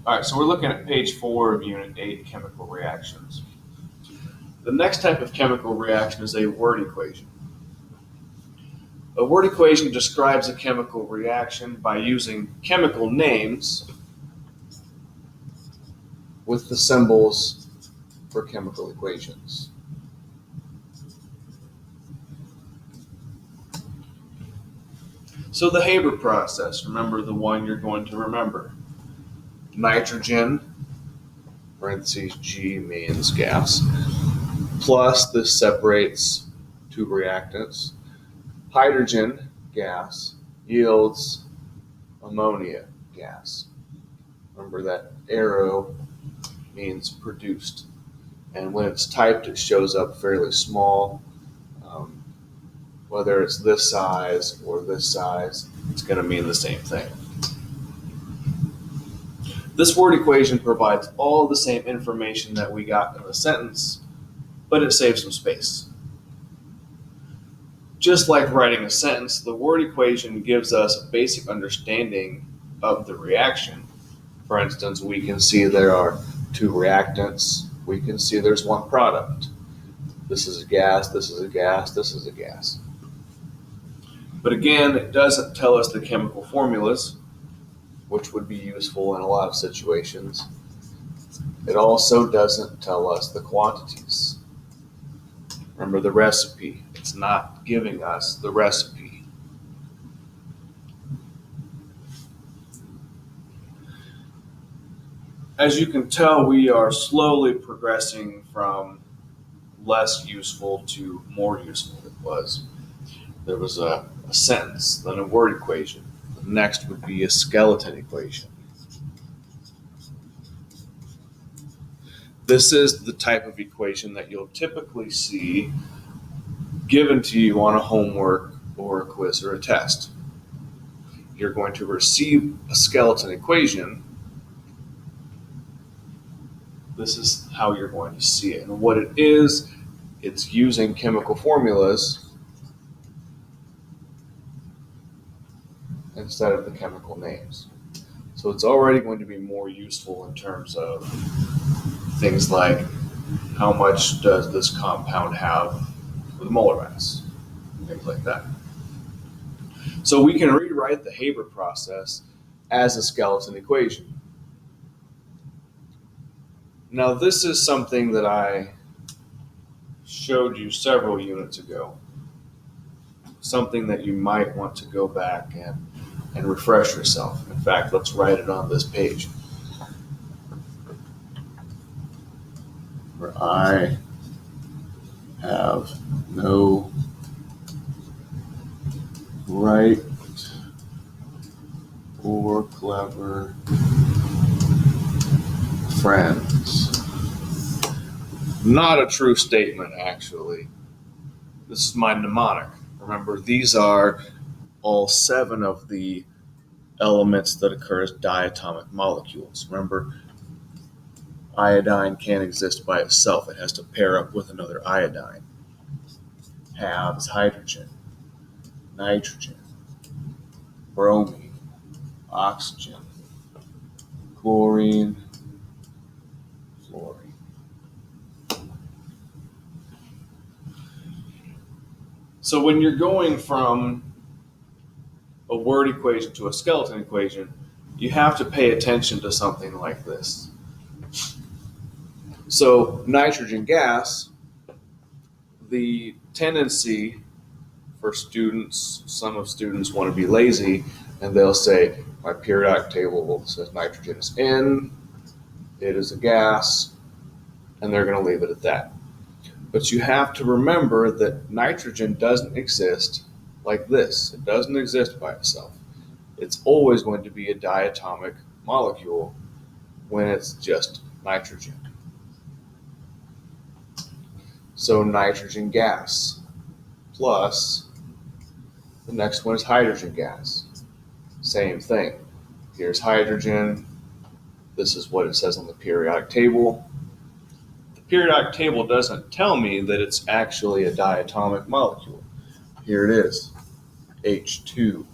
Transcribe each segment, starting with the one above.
All right, so we're looking at page 4 of Unit 8, chemical reactions. The next type of chemical reaction is a word equation. A word equation describes a chemical reaction by using chemical names with the symbols for chemical equations. So the Haber process, remember the one you're going to remember. Nitrogen, parentheses G means gas, plus this separates two reactants. Hydrogen gas yields ammonia gas. Remember that arrow means produced. And when it's typed, it shows up fairly small. Whether it's this size or this size, it's going to mean the same thing. This word equation provides all the same information that we got in the sentence, but it saves some space. Just like writing a sentence, the word equation gives us a basic understanding of the reaction. For instance, we can see there are two reactants. We can see there's one product. This is a gas, this is a gas, this is a gas. But again, it doesn't tell us the chemical formulas, which would be useful in a lot of situations. It also doesn't tell us the quantities. Remember the recipe. It's not giving us the recipe. As you can tell, we are slowly progressing from less useful to more useful it was. There was a sentence, then a word equation. The next would be a skeleton equation. This is the type of equation that you'll typically see given to you on a homework or a quiz or a test. You're going to receive a skeleton equation. This is how you're going to see it. And what it is, it's using chemical formulas instead of the chemical names. So it's already going to be more useful in terms of things like how much does this compound have for the molar mass, things like that. So we can rewrite the Haber process as a skeleton equation. Now this is something that I showed you several units ago, something that you might want to go back and refresh yourself. In fact, let's write it on this page. Where I have no bright or clever friends. Not a true statement, actually. This is my mnemonic. Remember, these are all 7 of the elements that occur as diatomic molecules. Remember, iodine can't exist by itself. It has to pair up with another iodine. Halves hydrogen, nitrogen, bromine, oxygen, chlorine, fluorine. So when you're going from a word equation to a skeleton equation, you have to pay attention to something like this. So nitrogen gas, the tendency for students, some of students want to be lazy, and they'll say, my periodic table says nitrogen is N, it is a gas, and they're going to leave it at that. But you have to remember that nitrogen doesn't exist like this. It doesn't exist by itself. It's always going to be a diatomic molecule when it's just nitrogen. So nitrogen gas plus the next one is hydrogen gas. Same thing. Here's hydrogen. This is what it says on the periodic table. The periodic table doesn't tell me that it's actually a diatomic molecule. Here it is, H2.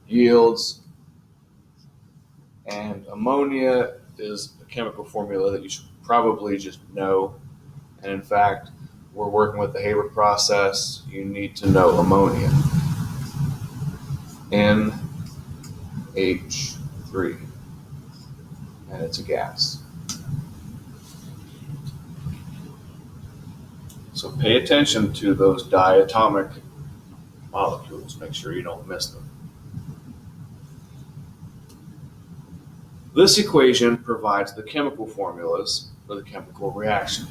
Yields And ammonia is a chemical formula that you should probably just know. And in fact, we're working with the Hayward process. You need to know ammonia. NH3. And it's a gas. So pay attention to those diatomic molecules. Make sure you don't miss them. This equation provides the chemical formulas for the chemical reaction.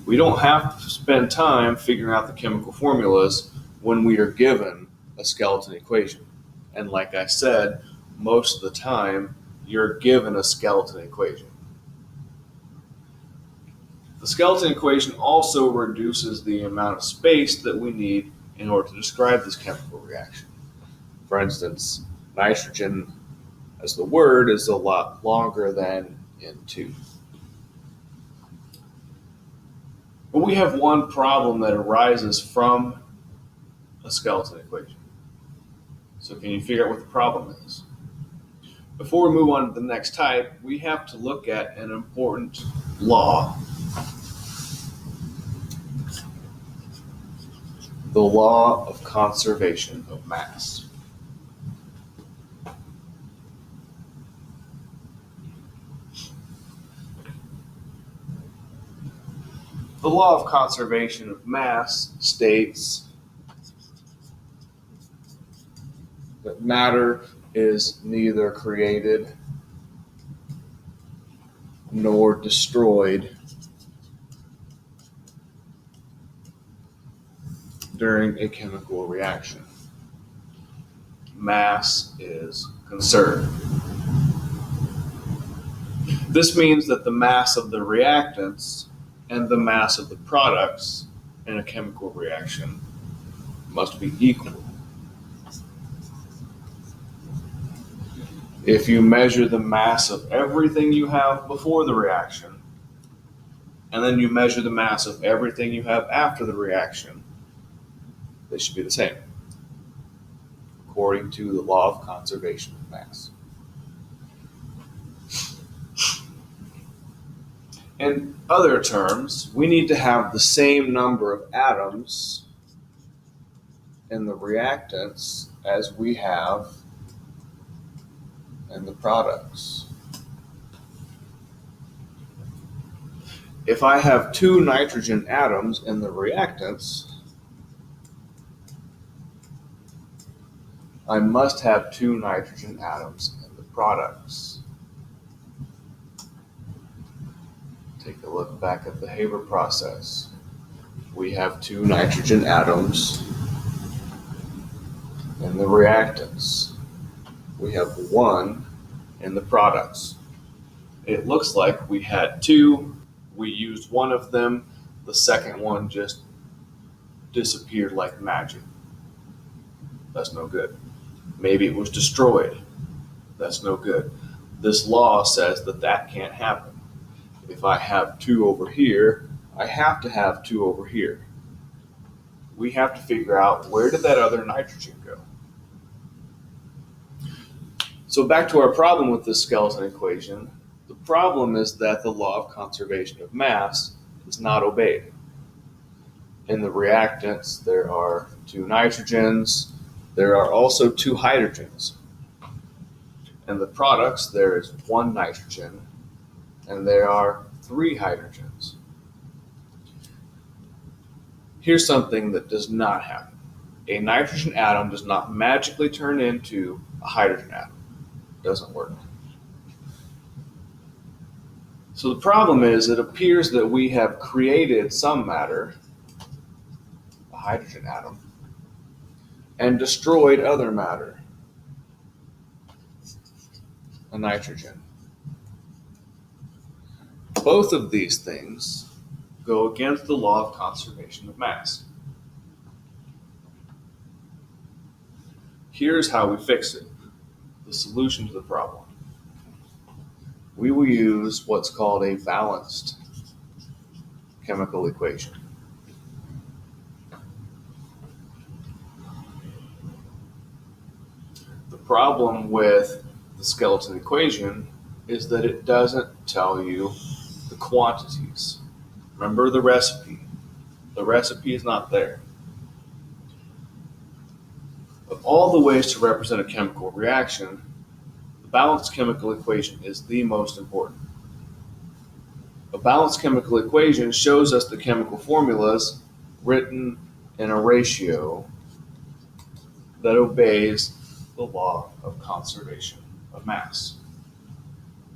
We don't have to spend time figuring out the chemical formulas when we are given a skeleton equation. And like I said, most of the time, you're given a skeleton equation. The skeleton equation also reduces the amount of space that we need in order to describe this chemical reaction. For instance, nitrogen, as the word, is a lot longer than N2. But we have one problem that arises from a skeleton equation. So can you figure out what the problem is? Before we move on to the next type, we have to look at an important law. The law of conservation of mass. The law of conservation of mass states that matter is neither created nor destroyed during a chemical reaction. Mass is conserved. This means that the mass of the reactants and the mass of the products in a chemical reaction must be equal. If you measure the mass of everything you have before the reaction, and then you measure the mass of everything you have after the reaction, they should be the same, according to the law of conservation of mass. In other terms, we need to have the same number of atoms in the reactants as we have in the products. If I have 2 nitrogen atoms in the reactants, I must have 2 nitrogen atoms in the products. Take a look back at the Hayward process. We have 2 nitrogen atoms in the reactants. We have 1 in the products. It looks like we had 2, we used one of them, the second one just disappeared like magic. That's no good. Maybe it was destroyed. That's no good. This law says that that can't happen. If I have 2 over here, I have to have 2 over here. We have to figure out, where did that other nitrogen go? So back to our problem with this skeleton equation. The problem is that the law of conservation of mass is not obeyed. In the reactants, there are 2 nitrogens. There are also 2 hydrogens. In the products, there is 1 nitrogen, and there are 3 hydrogens. Here's something that does not happen. A nitrogen atom does not magically turn into a hydrogen atom. It doesn't work. So the problem is, it appears that we have created some matter, a hydrogen atom, and destroyed other matter, a nitrogen. Both of these things go against the law of conservation of mass. Here's how we fix it, the solution to the problem. We will use what's called a balanced chemical equation. The problem with the skeleton equation is that it doesn't tell you the quantities. Remember the recipe. The recipe is not there. Of all the ways to represent a chemical reaction, the balanced chemical equation is the most important. A balanced chemical equation shows us the chemical formulas written in a ratio that obeys the law of conservation of mass.